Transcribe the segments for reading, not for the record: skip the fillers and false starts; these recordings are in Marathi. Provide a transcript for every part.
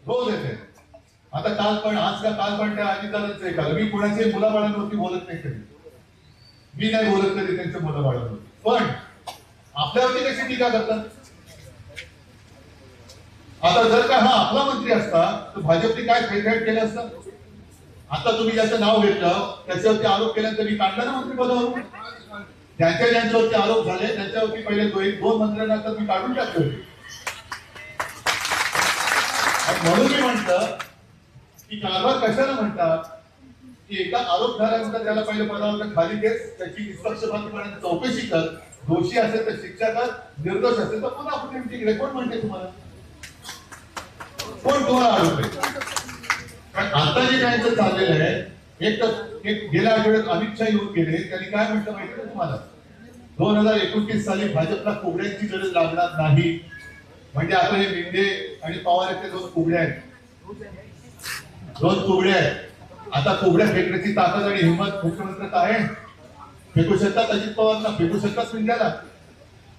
रोज येते. आता काल पण त्या अजितदादांचं एक आलं. मी कोणाच्याही मुलाबाळांवरती बोलत नाही कधी, मी नाही बोलत कधी त्यांच्या मुलाबाळांवरती, पण आपल्यावरती कशी टीका करतात. आता जर का हा आपला मंत्री असता तर भाजपने काय फेरफार केलं असतं. आता तुम्ही ज्याचं नाव घेतलं त्याच्यावरती आरोप केल्यानंतर मी काढला ना मंत्रिपदावरून. ज्यांच्यावरती आरोप झाले त्यांच्यावरती पहिले दोन मंत्र्यांना तर मी काढून टाकले. म्हणून मी म्हटलं की कारभार कशाला म्हणतात की एका आरोप झाल्यानंतर त्याला पहिले पदावर खाली घे, त्याची निष्पक्षपातीपणे चौकशी कर, दोषी असेल तर शिक्षा कर, निर्दोष असेल तर पुन्हा कुठे तिकडे. कोण म्हणते तुम्हाला, कोण तुम्हाला आरोप आहे. पण आता जे त्यांचं चाललेलं आहे, एक गेल्या आठवड्यात अमित शाह येऊन गेले, त्यांनी काय म्हटलं माहिती आहे तुम्हाला, 2029 साली भाजपला कोबड्यांची गरज लागणार नाही. म्हणजे आता हे मिंदे आणि पवार यांचे दोन कोबडे आहेत. आता कोबड्या फेकण्याची ताकद आणि हिंमत मुख्यमंत्र्यात आहे. फेकू शकतात अजित पवारला, फेकू शकतात मिंद्याला.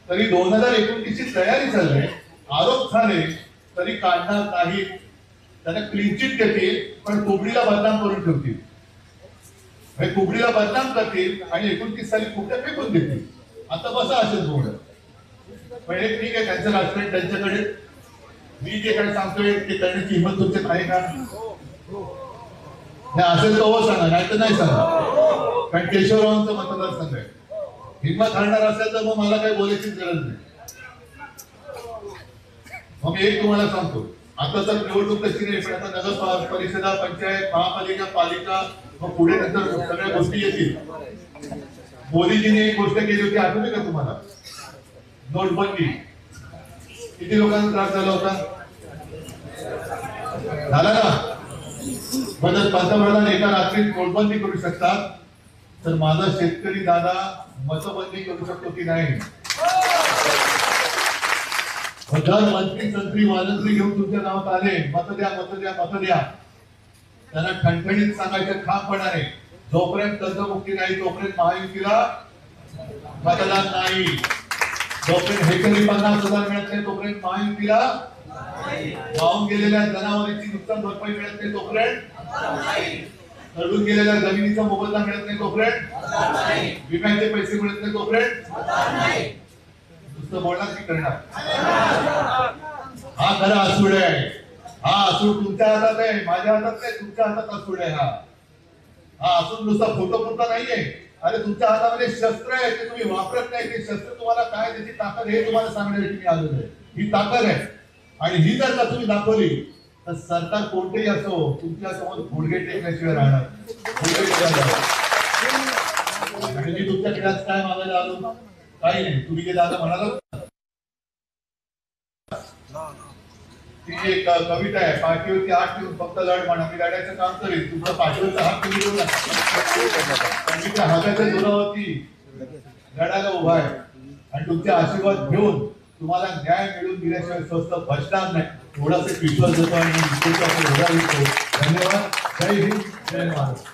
तरी 2029 ची तयारी चालली, आरोप झाले तरी काढणार नाही. त्यांना क्लीन चिट देतील पण कोबडीला बदनाम करून ठेवतील. कोबडीला बदनाम करतील आणि 29 साली कोबड्या फेकून देतील. आता बसा असेल बोर्ड. पण एक ठीक आहे, त्यांचं राजकारण त्यांच्याकडे. मी जे काय सांगतोय ते करण्याची हिंमत तुमच्यात आहे का. असेल तर हो सांगा, नाही तर नाही सांगा. कारण केशवरावांचं मतदारसंघ आहे. हिंमत आणणार असेल तर मग मला काही बोलायचीच गरज नाही. मग मी एक तुम्हाला सांगतो, आता तर निवडणूक तशी नाही, पण आता नगर परिषदा, पंचायत, महापालिका, पालिका, मग पुढे नंतर सगळ्या गोष्टी येतील. मोदीजीने एक गोष्ट केली होती, आठवते का तुम्हाला, नोटबंदी. किती लोकांना त्रास झाला होता, झाला ना. म्हणजे पंतप्रधान एका रात्रीत नोटबंदी करू शकतात, तर माझा शेतकरी दादा मतबंदी करू शकतो की नाही. मंत्री संत्री वाजंत्री घेऊन तुमच्या नावात आले, मत द्या मत द्या मत द्या. त्यांना ठणठणीत सांगायचं ठामपणाने, जोपर्यंत कर्जमुक्ती नाही तोपर्यंत महायुतीला मतदान नाही. जोपर्यंत हेक्टरी 50,000 मिळत नाही तोपर्यंत महायुतीला, वाहून गेलेल्या जनावरांची नुकसान भरपाई मिळत नाही तोपर्यंत, तडून गेलेल्या जमिनीचा मोबदला मिळत नाही तोपर्यंत, विम्याचे पैसे मिळत नाही तोपर्यंत नुसतं बोलणार की करणार. हा खरा असूड आहे. हा असूड तुमच्या हातात आहे, माझ्या हातात नाही, तुमच्या हातात असूड आहे. हा असूड नुसता फोटो पुरता नाहीये. अरे तुमच्या हातामध्ये शस्त्र आहे, ते तुम्ही वापरत नाही. ते शस्त्र तुम्हाला काय, त्याची ताकद हे तुम्हाला सांगण्यासाठी मी आलेलो आहे. ही ताकद आहे आणि ही जर का तुम्ही दाखवली तर सरकार कोणतेही असो तुमच्या समोर गुडघे टेकण्याशिवाय राहणार. आणि मी तुमच्याकडे आज काय मागायला आलो, काही नाही. तुम्ही जे दादा म्हणाला ती एक कविता आहे, पाठीवरती हात ठेवून फक्त लढ म्हणा, मी लढायचं काम करेन. तुमचा पाठीवरचा हात तुम्ही देऊ नका. मी त्या हाताच्या जोरावरती लढायला उभा आहे आणि तुमचे आशीर्वाद घेऊन तुम्हाला न्याय मिळून दिल्याशिवाय स्वस्त बसणार नाही. थोडासा विश्वास देतो आणि धन्यवाद. जय हिंद, जय महाराष्ट्र.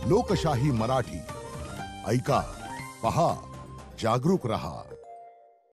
लोकशाही मराठी ऐका, पहा, जागरूक रहा.